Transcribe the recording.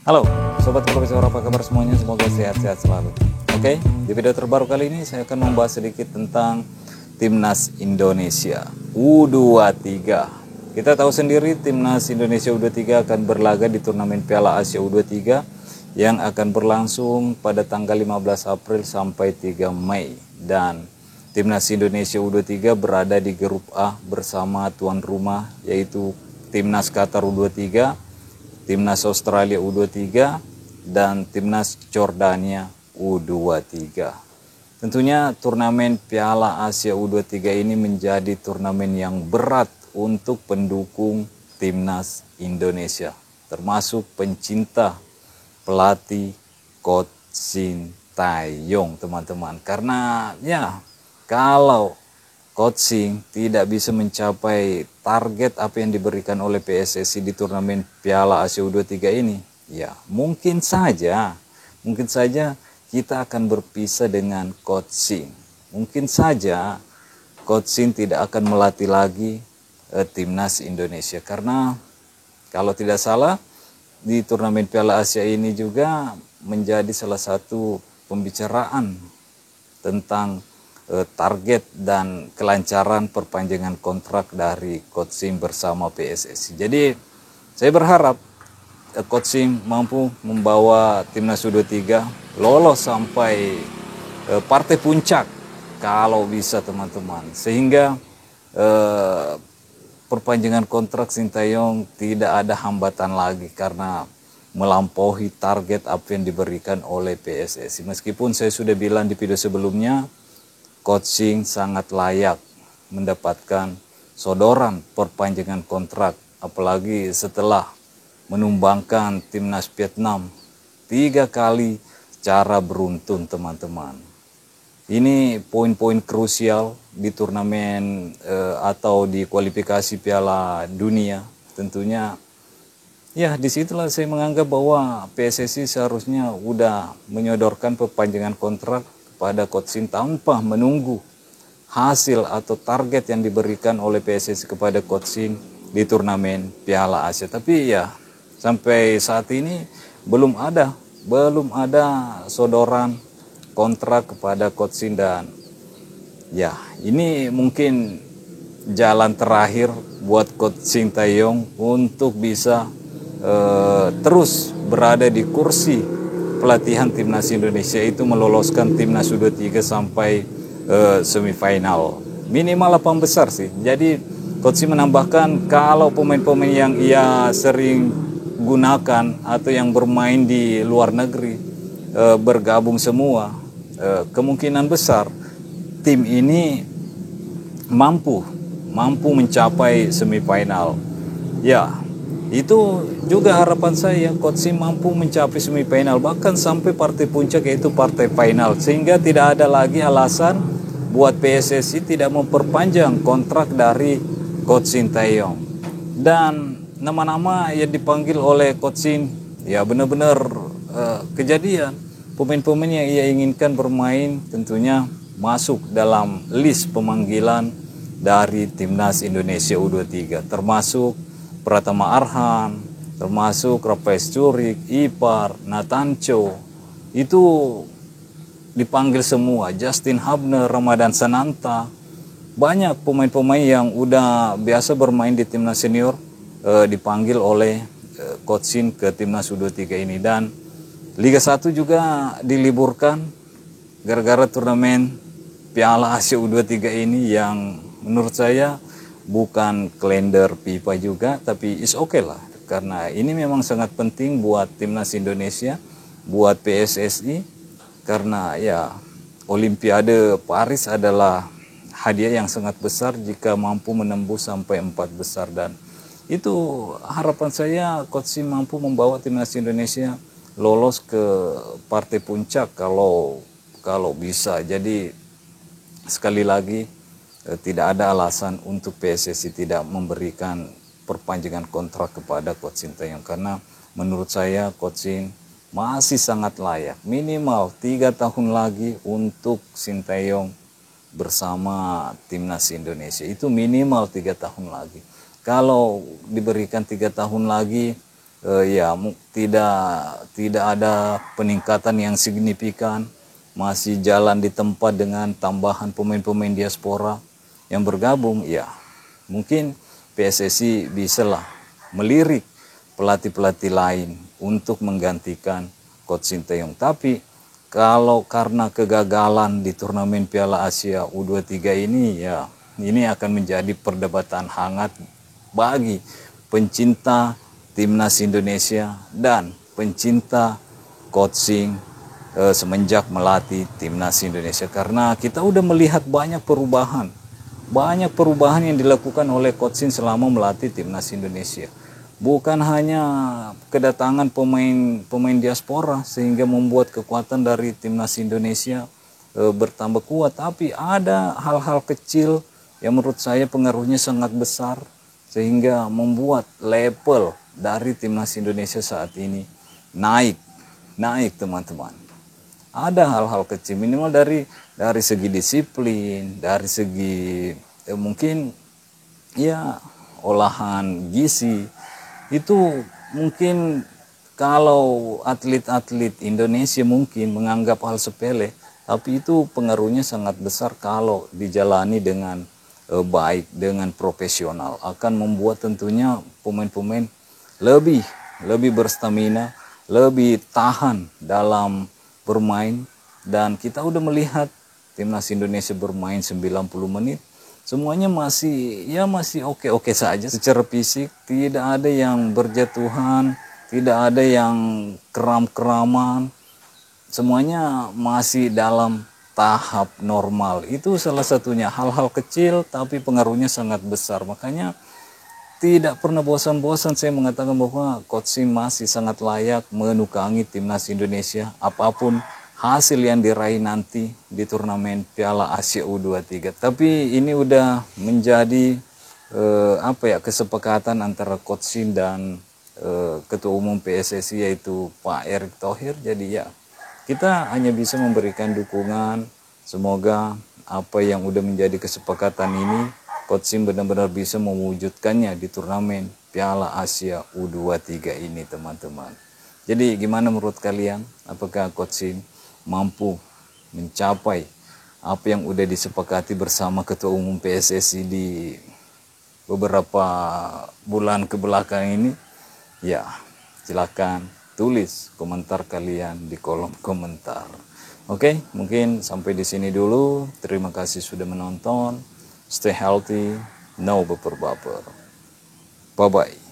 Halo, Sobat Profesor, apa kabar semuanya? Semoga sehat-sehat selalu. Oke, di video terbaru kali ini saya akan membahas sedikit tentang Timnas Indonesia U23. Kita tahu sendiri Timnas Indonesia U23 akan berlaga di turnamen Piala Asia U23 yang akan berlangsung pada tanggal 15 April sampai 3 Mei. Dan Timnas Indonesia U23 berada di grup A bersama tuan rumah yaitu Timnas Qatar U23, Timnas Australia U23, dan Timnas Jordania U23. Tentunya turnamen Piala Asia U23 ini menjadi turnamen yang berat untuk pendukung Timnas Indonesia, termasuk pencinta pelatih Coach Sintayong, teman-teman. Karena ya, kalau coaching tidak bisa mencapai target apa yang diberikan oleh PSSI di turnamen Piala Asia U23 ini, ya mungkin saja kita akan berpisah dengan coaching. Mungkin saja coaching tidak akan melatih lagi timnas Indonesia, karena kalau tidak salah di turnamen Piala Asia ini juga menjadi salah satu pembicaraan tentang target dan kelancaran perpanjangan kontrak dari Coach Sim bersama PSSI. Jadi saya berharap Coach Sim mampu membawa timnas U23 lolos sampai partai puncak kalau bisa, teman-teman, sehingga perpanjangan kontrak Sintayong tidak ada hambatan lagi karena melampaui target apa yang diberikan oleh PSSI. Meskipun saya sudah bilang di video sebelumnya, coaching sangat layak mendapatkan sodoran perpanjangan kontrak, apalagi setelah menumbangkan timnas Vietnam 3 kali secara beruntun, teman-teman. Ini poin-poin krusial di turnamen atau di kualifikasi Piala Dunia. Tentunya ya, disitulah saya menganggap bahwa PSSI seharusnya udah menyodorkan perpanjangan kontrak pada Coach Sim tanpa menunggu hasil atau target yang diberikan oleh PSSI kepada Coach Sim di turnamen Piala Asia. Tapi ya, sampai saat ini belum ada sodoran kontrak kepada Coach Sim, dan ya ini mungkin jalan terakhir buat Coach Sintayong untuk bisa terus berada di kursi pelatihan timnas Indonesia, itu meloloskan timnas U23 sampai semifinal, minimal 8 besar sih. Jadi Coach Sim menambahkan kalau pemain-pemain yang ia sering gunakan atau yang bermain di luar negeri bergabung semua, kemungkinan besar tim ini mampu mencapai semifinal. Ya, itu juga harapan saya, Coach Sim mampu mencapai semifinal, bahkan sampai partai puncak yaitu partai final, sehingga tidak ada lagi alasan buat PSSI tidak memperpanjang kontrak dari Coach Sintayong. Dan nama-nama yang dipanggil oleh Coach Sim ya benar-benar kejadian. Pemain-pemain yang ia inginkan bermain tentunya masuk dalam list pemanggilan dari Timnas Indonesia U23, termasuk Pratama Arhan, termasuk Rafael Struijk, Ipar, Natancho, itu dipanggil semua. Justin Hubner, Ramadan Sananta, banyak pemain-pemain yang udah biasa bermain di timnas senior dipanggil oleh Coach Sim ke timnas U23 ini. Dan Liga 1 juga diliburkan gara-gara turnamen Piala Asia U23 ini, yang menurut saya bukan kalender FIFA juga, tapi is okay lah, karena ini memang sangat penting buat timnas Indonesia, buat PSSI, karena ya Olimpiade Paris adalah hadiah yang sangat besar jika mampu menembus sampai 4 besar. Dan itu harapan saya, Coach Sim mampu membawa timnas Indonesia lolos ke partai puncak kalau bisa. Jadi sekali lagi, tidak ada alasan untuk PSSI tidak memberikan perpanjangan kontrak kepada Coach Sintayong, karena menurut saya Coach Sim masih sangat layak, minimal 3 tahun lagi untuk Sintayong bersama timnas Indonesia, itu minimal 3 tahun lagi. Kalau diberikan 3 tahun lagi, tidak ada peningkatan yang signifikan, masih jalan di tempat dengan tambahan pemain-pemain diaspora yang bergabung, ya mungkin PSSI bisalah melirik pelatih-pelatih lain untuk menggantikan Coach Sinteyong. Tapi kalau karena kegagalan di turnamen Piala Asia U23 ini, ya ini akan menjadi perdebatan hangat bagi pencinta timnas Indonesia dan pencinta coaching semenjak melatih timnas Indonesia, karena kita udah melihat banyak perubahan yang dilakukan oleh coaching selama melatih timnas Indonesia. Bukan hanya kedatangan pemain diaspora sehingga membuat kekuatan dari timnas Indonesia bertambah kuat, tapi ada hal-hal kecil yang menurut saya pengaruhnya sangat besar sehingga membuat level dari timnas Indonesia saat ini naik teman-teman. Ada hal-hal kecil, minimal dari segi disiplin, dari segi mungkin ya olahan gizi. Itu mungkin kalau atlet-atlet Indonesia mungkin menganggap hal sepele, tapi itu pengaruhnya sangat besar kalau dijalani dengan baik, dengan profesional, akan membuat tentunya pemain-pemain lebih berstamina, lebih tahan dalam bermain. Dan kita udah melihat timnas Indonesia bermain 90 menit, semuanya masih oke-oke saja secara fisik, tidak ada yang berjatuhan, tidak ada yang keram-keraman, semuanya masih dalam tahap normal. Itu salah satunya, hal-hal kecil tapi pengaruhnya sangat besar. Makanya tidak pernah bosan-bosan saya mengatakan bahwa Coach Sim masih sangat layak menukangi timnas Indonesia apapun hasil yang diraih nanti di turnamen Piala Asia U23. Tapi ini udah menjadi kesepakatan antara Coach Sim dan Ketua Umum PSSI yaitu Pak Erick Thohir. Jadi ya kita hanya bisa memberikan dukungan, semoga apa yang udah menjadi kesepakatan ini Coach Sim benar-benar bisa mewujudkannya di turnamen Piala Asia U23 ini, teman-teman. Jadi gimana menurut kalian? Apakah Coach Sim mampu mencapai apa yang udah disepakati bersama Ketua Umum PSSI di beberapa bulan kebelakang ini? Ya, silakan tulis komentar kalian di kolom komentar. Oke, mungkin sampai di sini dulu. Terima kasih sudah menonton. Stay healthy, no baper-baper. Bye-bye.